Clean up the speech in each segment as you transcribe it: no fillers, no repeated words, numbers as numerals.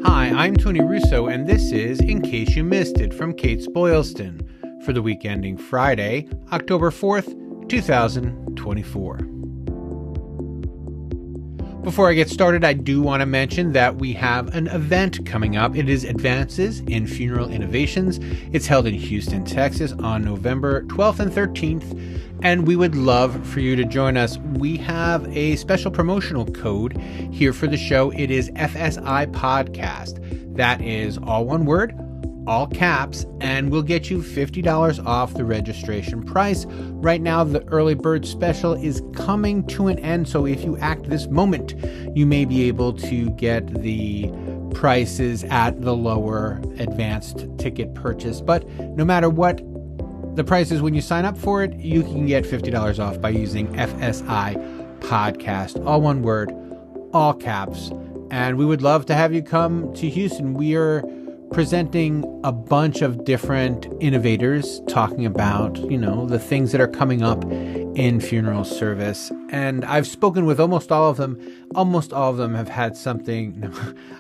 Hi, I'm Tony Russo, and this is In Case You Missed It from Kates-Boylston for the week ending Friday, October 4th, 2024. Before I get started, I do want to mention that we have an event coming up. It is Advances in Funeral Innovations. It's held in Houston, Texas on November 12th and 13th, and we would love for you to join us. We have a special promotional code here for the show. It is FSI Podcast. That is all one word, all caps, and we'll get you $50 off the registration price. Right now, the early bird special is coming to an end, so if you act this moment, you may be able to get the prices at the lower advanced ticket purchase. But no matter what the price is when you sign up for it, you can get $50 off by using FSI Podcast, all one word, all caps. And we would love to have you come to Houston. We are presenting a bunch of different innovators talking about, the things that are coming up in funeral service. And I've spoken with almost all of them. Almost all of them have had something.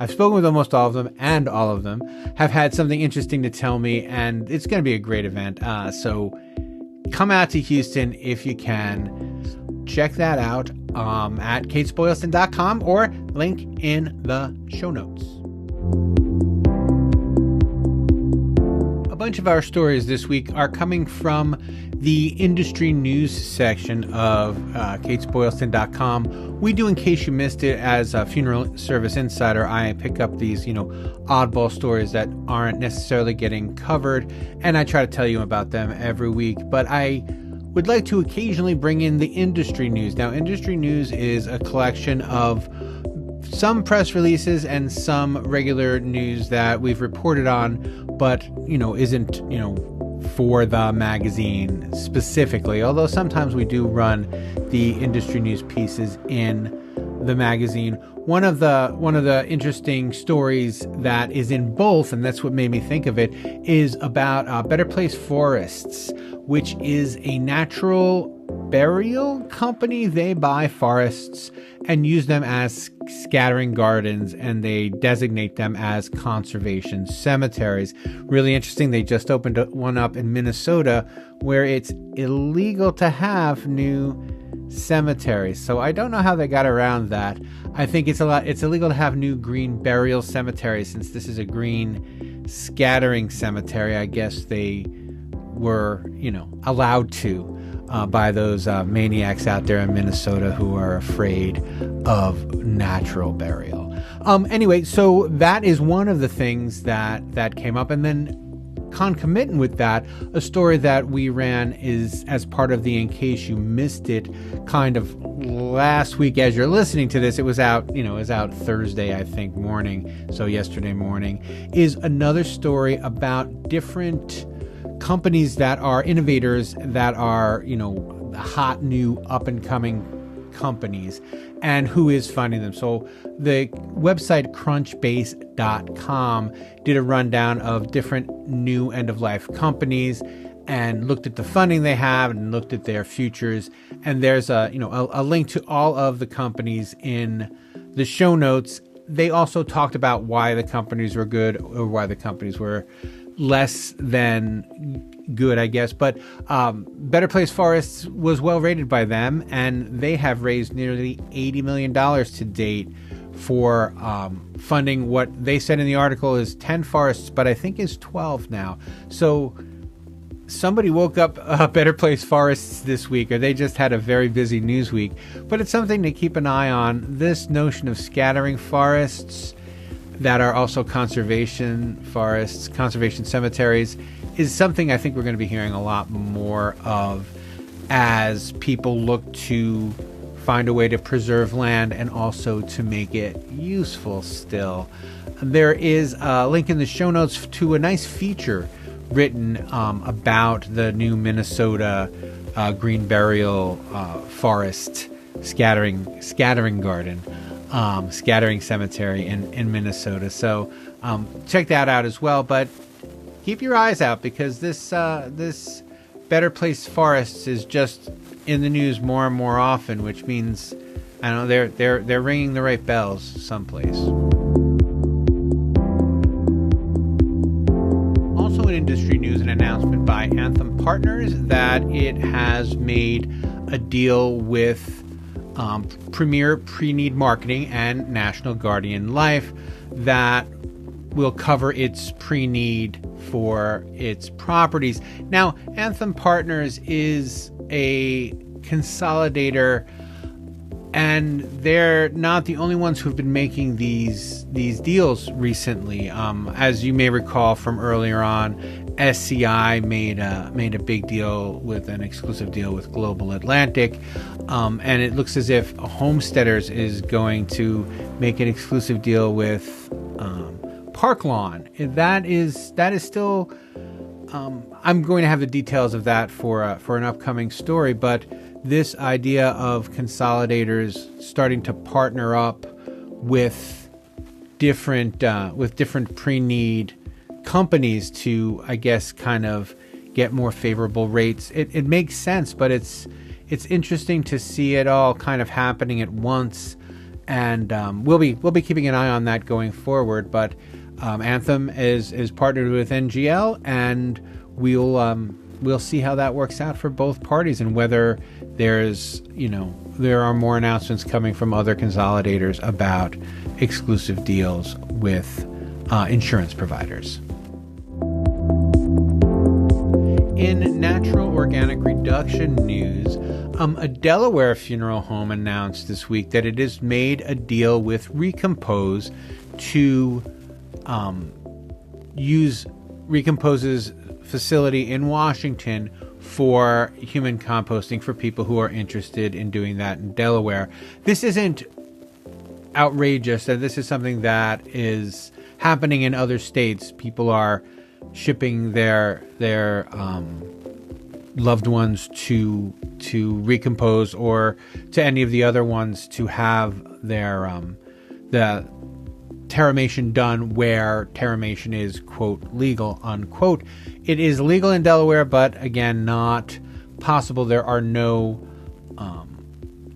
I've spoken with almost all of them, and all of them have had something interesting to tell me. And it's going to be a great event. So come out to Houston if you can. Check that out at Kates-Boylston.com or link in the show notes. A bunch of our stories this week are coming from the industry news section of Kates-Boylston.com. We do, in case you missed it, as a funeral service insider, I pick up these, oddball stories that aren't necessarily getting covered, and I try to tell you about them every week. But I would like to occasionally bring in the industry news. Now, industry news is a collection of some press releases and some regular news that we've reported on, but, isn't, for the magazine specifically, although sometimes we do run the industry news pieces in the magazine. One of the interesting stories that is in both, and that's what made me think of it, is about Better Place Forests, which is a natural burial company. They buy forests and use them as scattering gardens, and they designate them as conservation cemeteries. Really interesting. They just opened one up in Minnesota where it's illegal to have new cemeteries. So I don't know how they got around that. I think it's illegal to have new green burial cemeteries, since this is a green scattering cemetery. I guess they were, allowed to by those maniacs out there in Minnesota who are afraid of natural burial. Anyway, so that is one of the things that came up. And then concomitant with that, a story that we ran is as part of the In Case You Missed It kind of last week. As you're listening to this, it was out Thursday, I think, morning. So yesterday morning is another story about different companies that are innovators, that are, hot new up and coming companies, and who is funding them. So the website crunchbase.com did a rundown of different new end-of-life companies and looked at the funding they have and looked at their futures. And there's a link to all of the companies in the show notes. They also talked about why the companies were good or why the companies were less than good, I guess. But Better Place Forests was well rated by them, and they have raised nearly $80 million to date for funding what they said in the article is 10 forests, but I think is 12 now. So somebody woke up Better Place Forests this week, or they just had a very busy news week. But it's something to keep an eye on. This notion of scattering forests that are also conservation forests, conservation cemeteries, is something I think we're going to be hearing a lot more of as people look to find a way to preserve land and also to make it useful still. There is a link in the show notes to a nice feature written about the new Minnesota green burial forest scattering garden. Scattering cemetery in Minnesota. So check that out as well. But keep your eyes out, because this Better Place Forests is just in the news more and more often, which means, I don't know, they're ringing the right bells someplace. Also in industry news, an announcement by Anthem Partners that it has made a deal with Premier Preneed Marketing and National Guardian Life that will cover its pre-need for its properties. Now, Anthem Partners is a consolidator, and they're not the only ones who've been making these deals recently. As you may recall from earlier on, SCI made a big deal with an exclusive deal with Global Atlantic, and it looks as if Homesteaders is going to make an exclusive deal with Park Lawn. That is still. I'm going to have the details of that for an upcoming story, but this idea of consolidators starting to partner up with different pre-need companies to, I guess, kind of get more favorable rates. It makes sense, but it's interesting to see it all kind of happening at once, and we'll be keeping an eye on that going forward. But Anthem is partnered with NGL, and we'll see how that works out for both parties, and whether there are more announcements coming from other consolidators about exclusive deals with insurance providers. In natural organic reduction news, a Delaware funeral home announced this week that it has made a deal with Recompose to use Recompose's facility in Washington for human composting for people who are interested in doing that in Delaware. This isn't outrageous. This is something that is happening in other states. People are shipping their loved ones to Recompose or to any of the other ones to have their the terramation done where terramation is, quote, legal, unquote. It is legal in Delaware, but again, not possible. There are no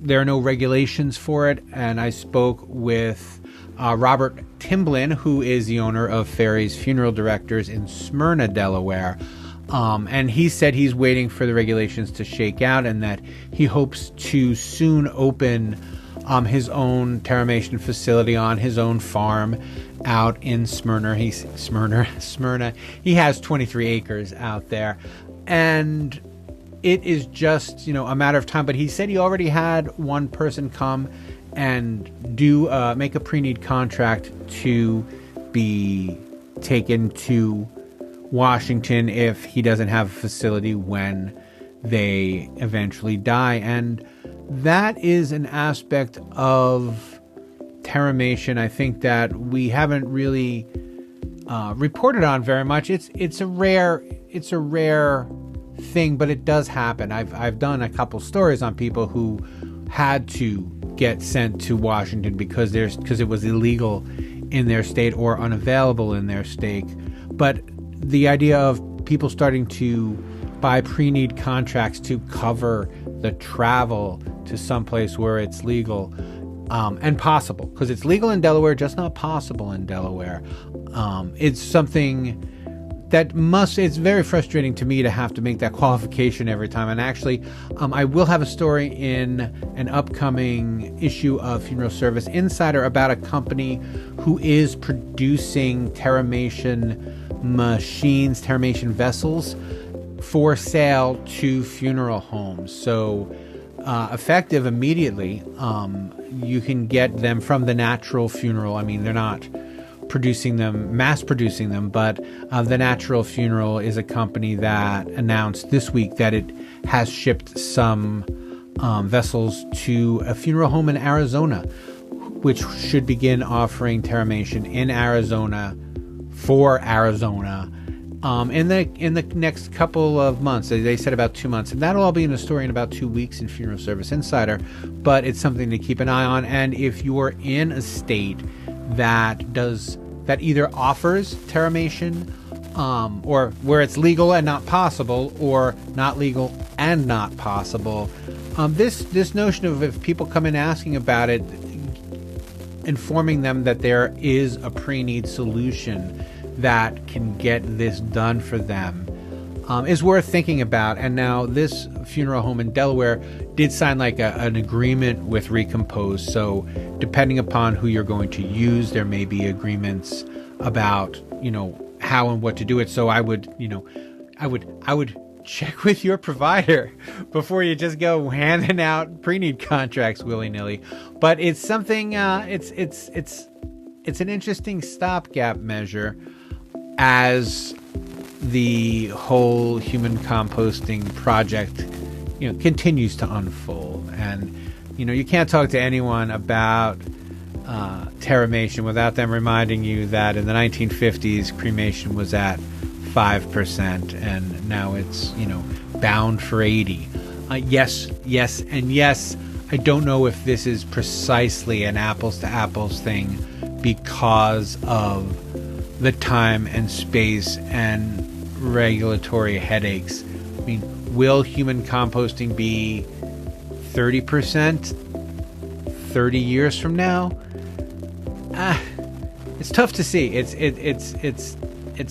regulations for it. And I spoke with Robert Timblin, who is the owner of Ferry's Funeral Directors in Smyrna, Delaware. And he said he's waiting for the regulations to shake out and that he hopes to soon open his own terramation facility on his own farm out in Smyrna. Smyrna. He has 23 acres out there, and it is just, a matter of time. But he said he already had one person come and make a pre-need contract to be taken to Washington if he doesn't have a facility when they eventually die. And that is an aspect of terramation, I think, that we haven't really reported on very much. It's a rare thing, but it does happen. I've done a couple stories on people who had to get sent to Washington because it was illegal in their state or unavailable in their state. But the idea of people starting to buy pre-need contracts to cover the travel to someplace where it's legal and possible, because it's legal in Delaware, just not possible in Delaware. It's something that it's very frustrating to me to have to make that qualification every time. And actually, I will have a story in an upcoming issue of Funeral Service Insider about a company who is producing terramation machines, terramation vessels for sale to funeral homes. So effective immediately, you can get them from the Natural Funeral. I mean, they're not mass producing them, but the Natural Funeral is a company that announced this week that it has shipped some vessels to a funeral home in Arizona, which should begin offering terramation in Arizona for Arizona in the next couple of months. They said about 2 months, and that'll all be in a story in about 2 weeks in Funeral Service Insider. But it's something to keep an eye on. And if you're in a state that either offers terramation or where it's legal and not possible, or not legal and not possible. This notion of, if people come in asking about it, informing them that there is a pre-need solution that can get this done for them, is worth thinking about. And now this funeral home in Delaware did sign like an agreement with Recompose. So depending upon who you're going to use, there may be agreements about, how and what to do it. So I would check with your provider before you just go handing out pre-need contracts willy-nilly. But it's something, it's an interesting stopgap measure as the whole human composting project, continues to unfold. And, you can't talk to anyone about terramation without them reminding you that in the 1950s, cremation was at 5%, and now it's, bound for 80. Yes, and yes, I don't know if this is precisely an apples to apples thing because of the time and space and regulatory headaches. I mean, will human composting be 30% 30 years from now? It's tough to see. It's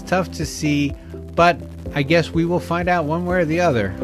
tough to see, but I guess we will find out one way or the other.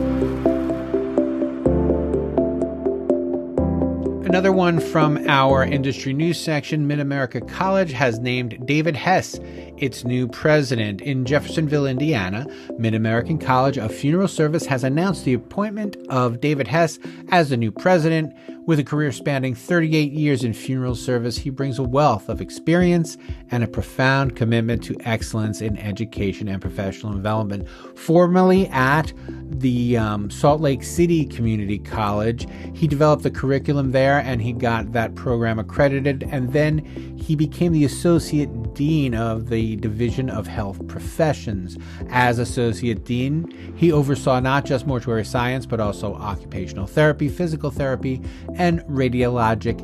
Another one from our industry news section. Mid-America College has named David Hess its new president. In Jeffersonville, Indiana, Mid-American College of Funeral Service has announced the appointment of David Hess as the new president. With a career spanning 38 years in funeral service, he brings a wealth of experience and a profound commitment to excellence in education and professional development. Formerly at the Salt Lake City Community College, he developed the curriculum there and he got that program accredited, and then he became the associate dean of the Division of Health Professions. As associate dean, he oversaw not just mortuary science, but also occupational therapy, physical therapy, and radiologic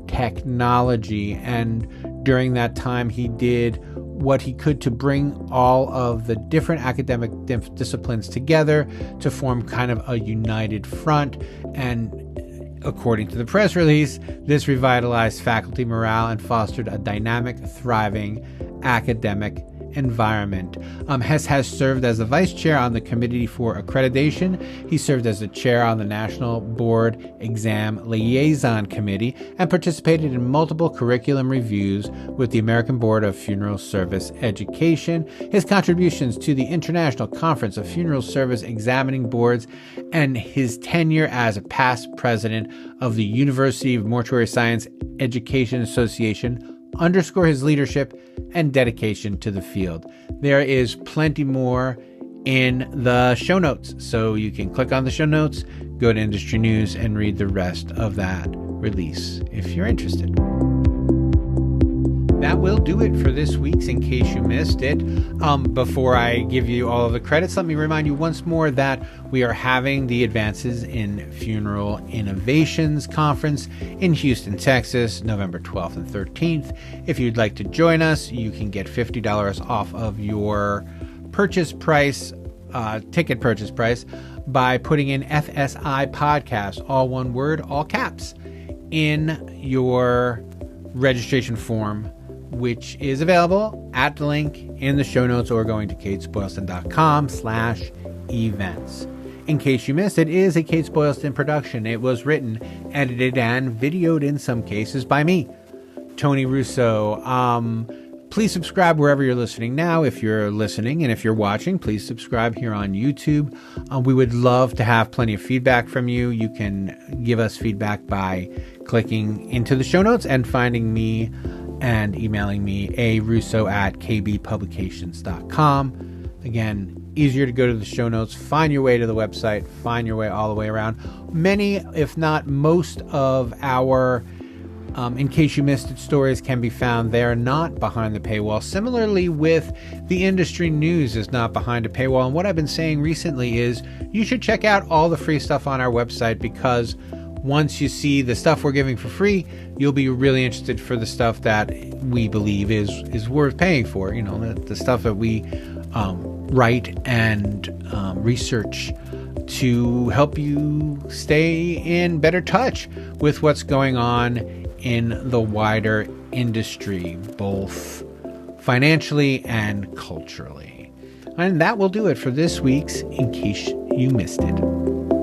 technology. And during that time, he did what he could to bring all of the different academic disciplines together to form kind of a united front. And according to the press release, this revitalized faculty morale and fostered a dynamic, thriving academic environment. Hess has served as the vice chair on the Committee for Accreditation. He served as the chair on the National Board Exam Liaison Committee and participated in multiple curriculum reviews with the American Board of Funeral Service Education. His contributions to the International Conference of Funeral Service Examining Boards and his tenure as a past president of the University of Mortuary Science Education Association underscore his leadership and dedication to the field. There is plenty more in the show notes, so you can click on the show notes, go to Industry News, and read the rest of that release if you're interested. That will do it for this week's In Case You Missed It. Before I give you all of the credits, let me remind you once more that we are having the Advances in Funeral Innovations Conference in Houston, Texas, November 12th and 13th. If you'd like to join us, you can get $50 off of your purchase price, ticket purchase price, by putting in FSI Podcast, all one word, all caps, in your registration form, which is available at the link in the show notes or going to Kates-Boylston.com/events. In Case You Missed It is a Kates-Boylston production. It was written, edited, and videoed in some cases by me, Tony Russo. Please subscribe wherever you're listening now. If you're listening, and if you're watching, please subscribe here on YouTube. We would love to have plenty of feedback from you. You can give us feedback by clicking into the show notes and finding me and emailing me arusso@kbpublications.com. Again, easier to go to the show notes, find your way to the website, find your way all the way around. Many, if not most, of our In Case You Missed It stories can be found there, not behind the paywall. Similarly with the industry news is not behind a paywall. And what I've been saying recently is you should check out all the free stuff on our website, because once you see the stuff we're giving for free, you'll be really interested for the stuff that we believe is worth paying for. You know, the stuff that we write and research to help you stay in better touch with what's going on in the wider industry, both financially and culturally. And that will do it for this week's In Case You Missed It.